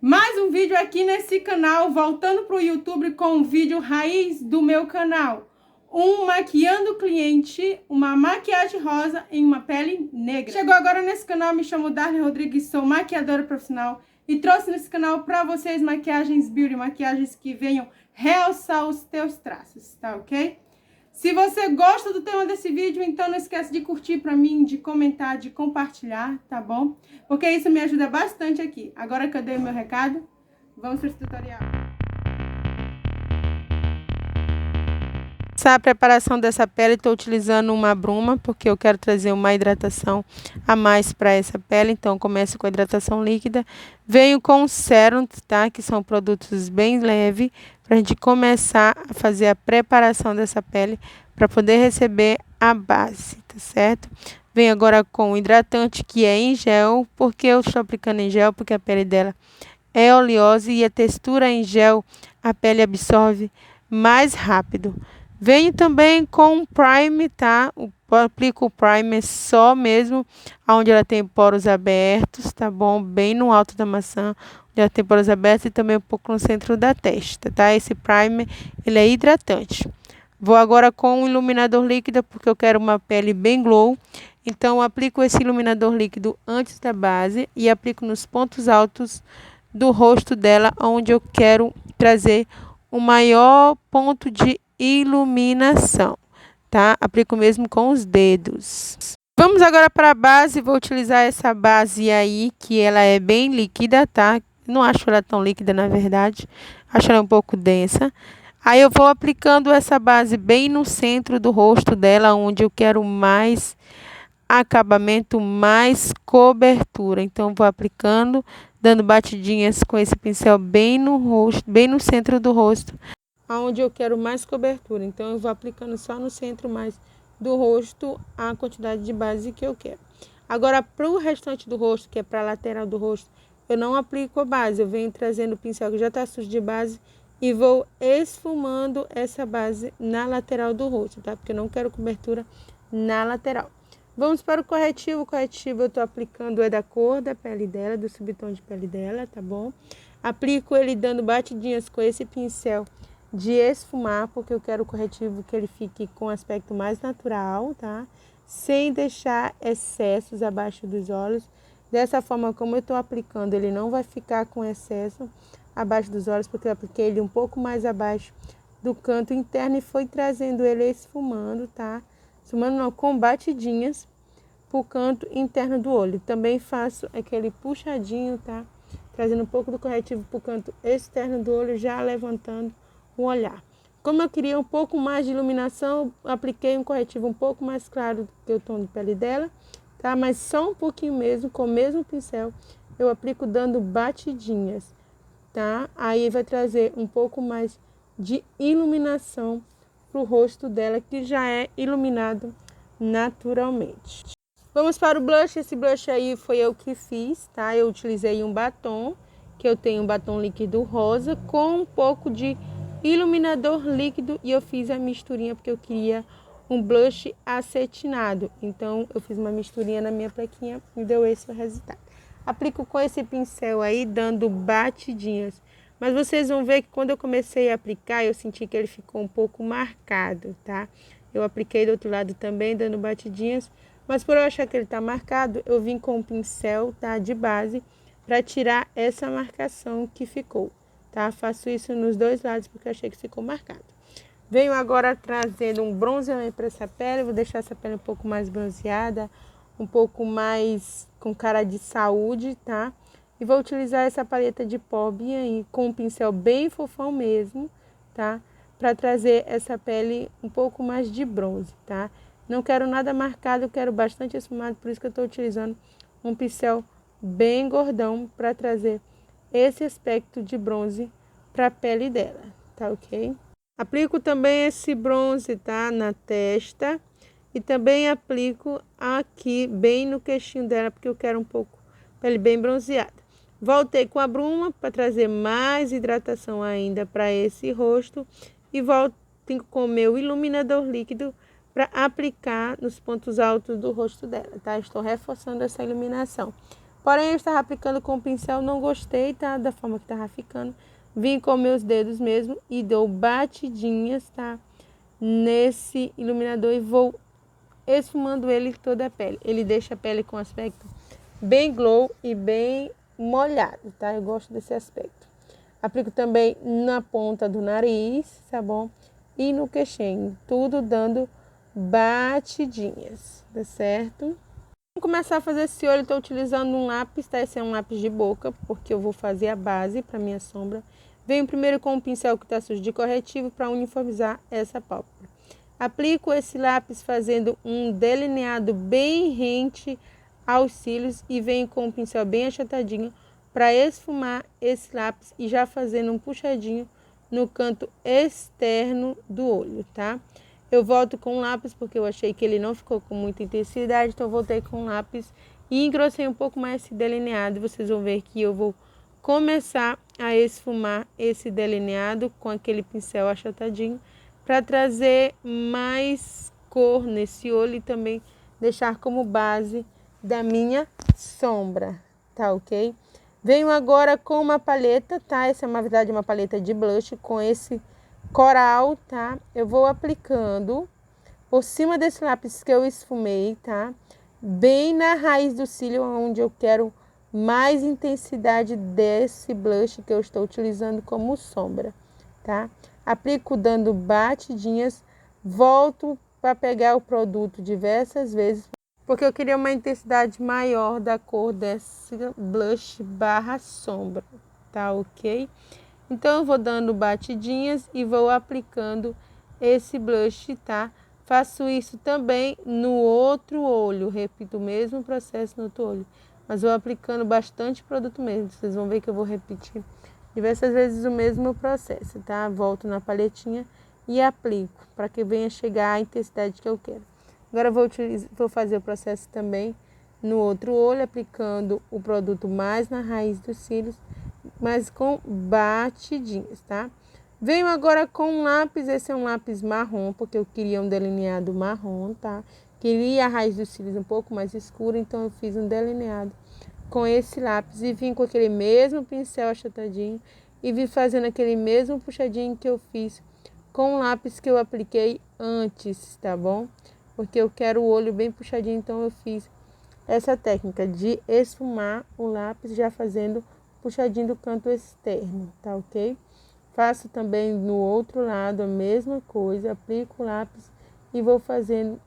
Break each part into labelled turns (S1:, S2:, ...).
S1: Mais um vídeo aqui nesse canal, voltando para o YouTube com um vídeo raiz do meu canal. Maquiando o cliente, uma maquiagem rosa em uma pele negra. Chegou agora nesse canal, me chamo Darley Rodrigues, sou maquiadora profissional e trouxe nesse canal para vocês maquiagens beauty, maquiagens que venham realçar os teus traços, tá ok? Se você gosta do tema desse vídeo, então não esquece de curtir para mim, de comentar, de compartilhar, tá bom? Porque isso me ajuda bastante aqui. Agora que eu dei o meu recado, vamos para esse tutorial. A preparação dessa pele, estou utilizando uma bruma, porque eu quero trazer uma hidratação a mais para essa pele. Então, começo com a hidratação líquida. Venho com o sérum, tá? Que são produtos bem leves, para a gente começar a fazer a preparação dessa pele, para poder receber a base, tá certo? Venho agora com o hidratante, que é em gel. Porque eu estou aplicando em gel? Porque a pele dela é oleosa e a textura em gel, a pele absorve mais rápido. Venho também com um prime, tá? Aplico o primer só mesmo onde ela tem poros abertos, tá bom? Bem no alto da maçã, onde ela tem poros abertos, e também um pouco no centro da testa, tá? Esse primer, ele é hidratante. Vou agora com um iluminador líquido, porque eu quero uma pele bem glow. Então, aplico esse iluminador líquido antes da base e aplico nos pontos altos do rosto dela, onde eu quero trazer o maior ponto de iluminação, tá? Aplico mesmo com os dedos. Vamos agora para a base. Vou utilizar essa base aí, que ela é bem líquida, tá? Não acho ela tão líquida, na verdade. Acho ela um pouco densa. Aí eu vou aplicando essa base bem no centro do rosto dela, onde eu quero mais acabamento, mais cobertura. Então, vou aplicando, dando batidinhas com esse pincel bem no rosto, bem no centro do rosto, onde eu quero mais cobertura. Então, eu vou aplicando só no centro mais do rosto a quantidade de base que eu quero. Agora, para o restante do rosto, que é para a lateral do rosto, eu não aplico a base. Eu venho trazendo o pincel que já está sujo de base e vou esfumando essa base na lateral do rosto, tá? Porque eu não quero cobertura na lateral. Vamos para o corretivo. O corretivo eu estou aplicando é da cor da pele dela, do subtom de pele dela, tá bom? Aplico ele dando batidinhas com esse pincel de esfumar, porque eu quero o corretivo que ele fique com aspecto mais natural, tá? Sem deixar excessos abaixo dos olhos. Dessa forma, como eu estou aplicando, ele não vai ficar com excesso abaixo dos olhos, porque eu apliquei ele um pouco mais abaixo do canto interno e foi trazendo ele esfumando, tá? Esfumando não, com batidinhas pro canto interno do olho. Também faço aquele puxadinho, tá? Trazendo um pouco do corretivo pro canto externo do olho, já levantando o olhar. Como eu queria um pouco mais de iluminação, apliquei um corretivo um pouco mais claro do que o tom de pele dela, tá? Mas só um pouquinho mesmo, com o mesmo pincel, eu aplico dando batidinhas, tá? Aí vai trazer um pouco mais de iluminação pro rosto dela, que já é iluminado naturalmente. Vamos para o blush. Esse blush aí foi eu que fiz, tá? Eu utilizei um batom, que eu tenho um batom líquido rosa com um pouco de iluminador líquido, e eu fiz a misturinha porque eu queria um blush acetinado. Então, eu fiz uma misturinha na minha plaquinha e deu esse o resultado. Aplico com esse pincel aí, dando batidinhas. Mas vocês vão ver que quando eu comecei a aplicar, eu senti que ele ficou um pouco marcado, tá? Eu apliquei do outro lado também, dando batidinhas. Mas por eu achar que ele tá marcado, eu vim com o pincel, tá? De base, para tirar essa marcação que ficou, tá? Faço isso nos dois lados, porque eu achei que ficou marcado. Venho agora trazendo um bronzeamento para essa pele. Vou deixar essa pele um pouco mais bronzeada, um pouco mais com cara de saúde, tá? E vou utilizar essa paleta de pó bem aí, com um pincel bem fofão mesmo, tá? Para trazer essa pele um pouco mais de bronze, tá? Não quero nada marcado, eu quero bastante esfumado, por isso que eu estou utilizando um pincel bem gordão para trazer esse aspecto de bronze para a pele dela, tá ok? Aplico também esse bronze, tá? Na testa. E também aplico aqui bem no queixinho dela, porque eu quero um pouco pele bem bronzeada. Voltei com a bruma para trazer mais hidratação ainda para esse rosto. E volto com o meu iluminador líquido para aplicar nos pontos altos do rosto dela, tá? Estou reforçando essa iluminação. Porém, eu estava aplicando com o pincel, não gostei, tá? Da forma que estava ficando. Vim com meus dedos mesmo e dou batidinhas, tá? Nesse iluminador e vou esfumando ele toda a pele. Ele deixa a pele com aspecto bem glow e bem molhado, tá? Eu gosto desse aspecto. Aplico também na ponta do nariz, tá bom? E no queixinho, tudo dando batidinhas, tá certo? Vamos começar a fazer esse olho, estou utilizando um lápis, tá? Esse é um lápis de boca, porque eu vou fazer a base para minha sombra. Venho primeiro com o pincel que está sujo de corretivo para uniformizar essa pálpebra. Aplico esse lápis fazendo um delineado bem rente aos cílios e venho com o pincel bem achatadinho para esfumar esse lápis e já fazendo um puxadinho no canto externo do olho, tá? Eu volto com o lápis porque eu achei que ele não ficou com muita intensidade, então eu voltei com o lápis e engrossei um pouco mais esse delineado. Vocês vão ver que eu vou começar a esfumar esse delineado com aquele pincel achatadinho para trazer mais cor nesse olho e também deixar como base da minha sombra, tá ok? Venho agora com uma paleta, tá? Essa é, na verdade, uma paleta de blush com esse coral, tá? Eu vou aplicando por cima desse lápis que eu esfumei, tá? Bem na raiz do cílio, onde eu quero mais intensidade desse blush que eu estou utilizando como sombra, tá? Aplico dando batidinhas, volto para pegar o produto diversas vezes, porque eu queria uma intensidade maior da cor desse blush barra sombra, tá ok? Então, eu vou dando batidinhas e vou aplicando esse blush, tá? Faço isso também no outro olho, repito o mesmo processo no outro olho, mas vou aplicando bastante produto mesmo. Vocês vão ver que eu vou repetir diversas vezes o mesmo processo, tá? Volto na paletinha e aplico para que venha chegar a intensidade que eu quero. Agora vou fazer o processo também no outro olho, aplicando o produto mais na raiz dos cílios, mas com batidinhas, tá? Venho agora com um lápis, esse é um lápis marrom, porque eu queria um delineado marrom, tá? Queria a raiz dos cílios um pouco mais escura, então eu fiz um delineado com esse lápis e vim com aquele mesmo pincel achatadinho e vim fazendo aquele mesmo puxadinho que eu fiz com o lápis que eu apliquei antes, tá bom? Porque eu quero o olho bem puxadinho, então eu fiz essa técnica de esfumar o lápis já fazendo puxadinho do canto externo, tá ok? Faço também no outro lado a mesma coisa, aplico o lápis e vou fazendo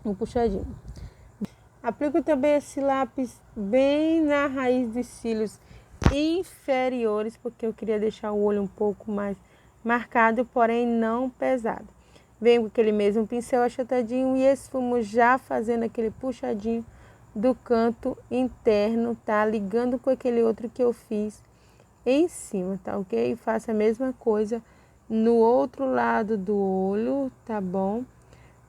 S1: um puxadinho. Aplico também esse lápis bem na raiz dos cílios inferiores, porque eu queria deixar o olho um pouco mais marcado, porém não pesado. Venho com aquele mesmo pincel achatadinho e esfumo já fazendo aquele puxadinho do canto interno, tá? Ligando com aquele outro que eu fiz em cima, tá ok? Faço a mesma coisa no outro lado do olho, tá bom?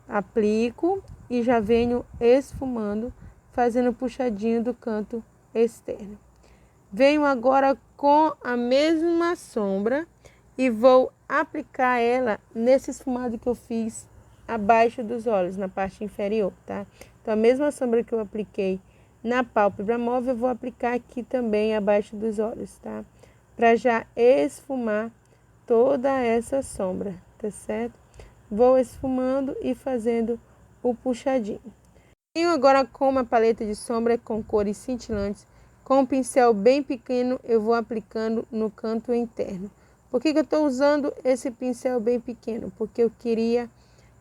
S1: Aplico e já venho esfumando, fazendo puxadinho do canto externo. Venho agora com a mesma sombra e vou aplicar ela nesse esfumado que eu fiz abaixo dos olhos, na parte inferior, tá? Então, a mesma sombra que eu apliquei na pálpebra móvel, eu vou aplicar aqui também abaixo dos olhos, tá? Para já esfumar toda essa sombra, tá certo? Vou esfumando e fazendo o puxadinho. Venho agora com uma paleta de sombra com cores cintilantes. Com um pincel bem pequeno, eu vou aplicando no canto interno. Por que eu estou usando esse pincel bem pequeno? Porque eu queria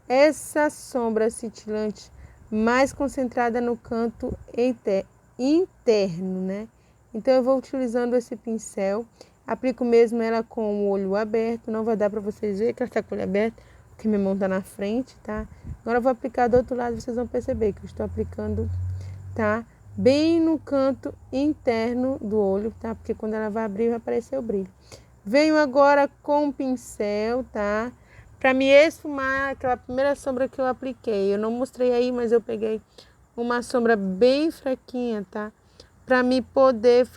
S1: essa sombra cintilante mais concentrada no canto interno, né? Então, eu vou utilizando esse pincel. Aplico mesmo ela com o olho aberto. Não vai dar para vocês verem que ela está com o olho aberto, porque minha mão tá na frente, tá? Agora eu vou aplicar do outro lado, vocês vão perceber que eu estou aplicando, tá? Bem no canto interno do olho, tá? Porque quando ela vai abrir, vai aparecer o brilho. Venho agora com o pincel, tá? Para me esfumar aquela primeira sombra que eu apliquei. Eu não mostrei aí, mas eu peguei uma sombra bem fraquinha, tá? Para me poder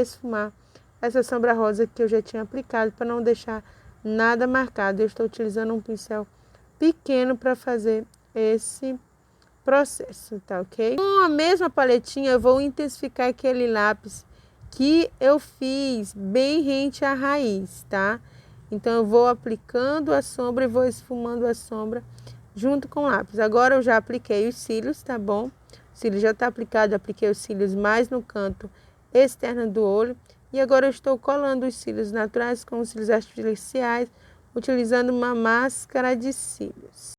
S1: esfumar essa sombra rosa que eu já tinha aplicado, para não deixar nada marcado. Eu estou utilizando um pincel pequeno para fazer esse processo, tá ok? Com a mesma paletinha eu vou intensificar aquele lápis que eu fiz bem rente à raiz, tá? Então eu vou aplicando a sombra e vou esfumando a sombra junto com o lápis. Agora eu já apliquei os cílios, tá bom? O cílio já tá aplicado, apliquei os cílios mais no canto externo do olho. E agora eu estou colando os cílios naturais com os cílios artificiais, utilizando uma máscara de cílios.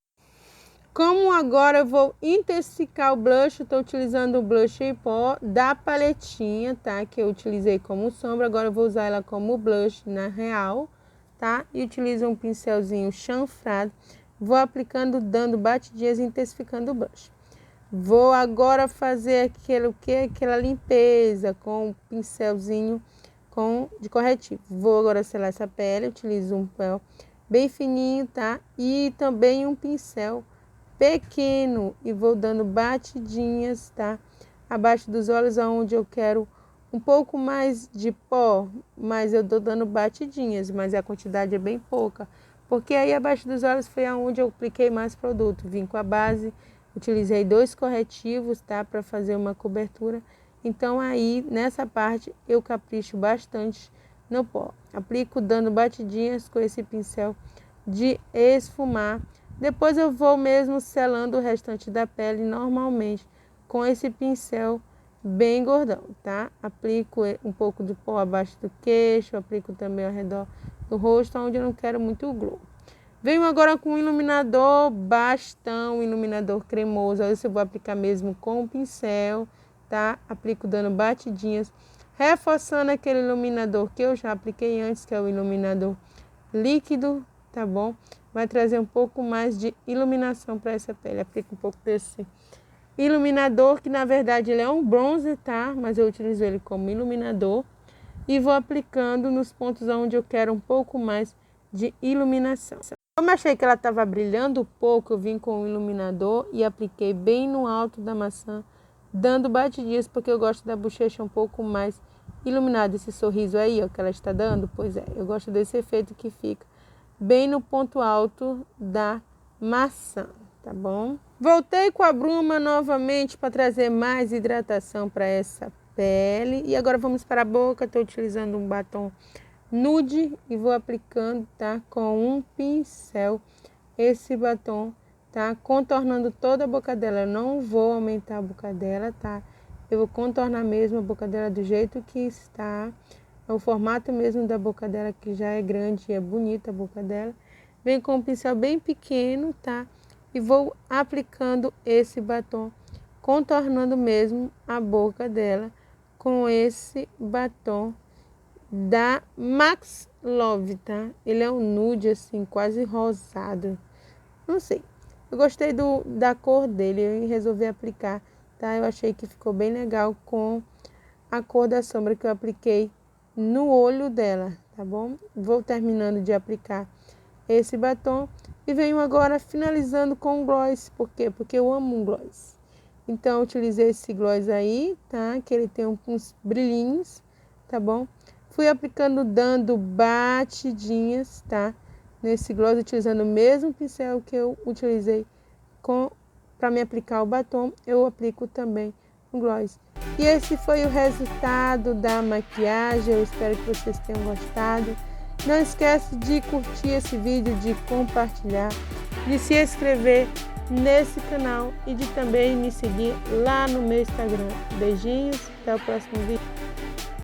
S1: Como agora eu vou intensificar o blush, estou utilizando o blush em pó da paletinha, tá? Que eu utilizei como sombra, agora eu vou usar ela como blush na real, tá? E utilizo um pincelzinho chanfrado, vou aplicando, dando batidinhas e intensificando o blush. Vou agora fazer aquela limpeza com o pincelzinho de corretivo. Vou agora selar essa pele, utilizo um pó bem fininho, tá? E também um pincel pequeno e vou dando batidinhas, tá? Abaixo dos olhos, aonde eu quero um pouco mais de pó, mas eu tô dando batidinhas, mas a quantidade é bem pouca, porque aí abaixo dos olhos foi aonde eu apliquei mais produto. Vim com a base, utilizei 2 corretivos, tá? Para fazer uma cobertura. Então aí nessa parte eu capricho bastante no pó. Aplico dando batidinhas com esse pincel de esfumar. Depois eu vou mesmo selando o restante da pele normalmente com esse pincel bem gordão, tá? Aplico um pouco de pó abaixo do queixo, aplico também ao redor do rosto, onde eu não quero muito glow. Venho agora com um iluminador bastão, iluminador cremoso. Esse eu vou aplicar mesmo com o pincel, tá? Aplico dando batidinhas, reforçando aquele iluminador que eu já apliquei antes, que é o iluminador líquido, tá bom? Vai trazer um pouco mais de iluminação para essa pele. Aplico um pouco desse iluminador, que na verdade ele é um bronzer, tá? Mas eu utilizo ele como iluminador. E vou aplicando nos pontos onde eu quero um pouco mais de iluminação. Como eu achei que ela estava brilhando pouco, eu vim com o iluminador e apliquei bem no alto da maçã, dando batidinhas, porque eu gosto da bochecha um pouco mais iluminada. Esse sorriso aí, ó, que ela está dando, pois é, eu gosto desse efeito que fica bem no ponto alto da maçã, tá bom? Voltei com a bruma novamente para trazer mais hidratação para essa pele. E agora vamos para a boca. Estou utilizando um batom nude e vou aplicando, tá? Com um pincel esse batom, tá? Contornando toda a boca dela. Eu não vou aumentar a boca dela, tá? Eu vou contornar mesmo a boca dela do jeito que está. É o formato mesmo da boca dela, que já é grande e é bonita a boca dela. Vem com um pincel bem pequeno, tá? E vou aplicando esse batom, contornando mesmo a boca dela com esse batom da Max Love, tá? Ele é um nude, assim, quase rosado. Não sei. Eu gostei da cor dele e resolvi aplicar, tá? Eu achei que ficou bem legal com a cor da sombra que eu apliquei no olho dela, tá bom? Vou terminando de aplicar esse batom e venho agora finalizando com um gloss. Por quê? Porque eu amo um gloss. Então, eu utilizei esse gloss aí, tá? Que ele tem uns brilhinhos, tá bom? Fui aplicando, dando batidinhas, tá? Nesse gloss, utilizando o mesmo pincel que eu utilizei para me aplicar o batom, eu aplico também o gloss. E esse foi o resultado da maquiagem. Eu espero que vocês tenham gostado. Não esquece de curtir esse vídeo, de compartilhar, de se inscrever nesse canal e de também me seguir lá no meu Instagram. Beijinhos, até o próximo vídeo.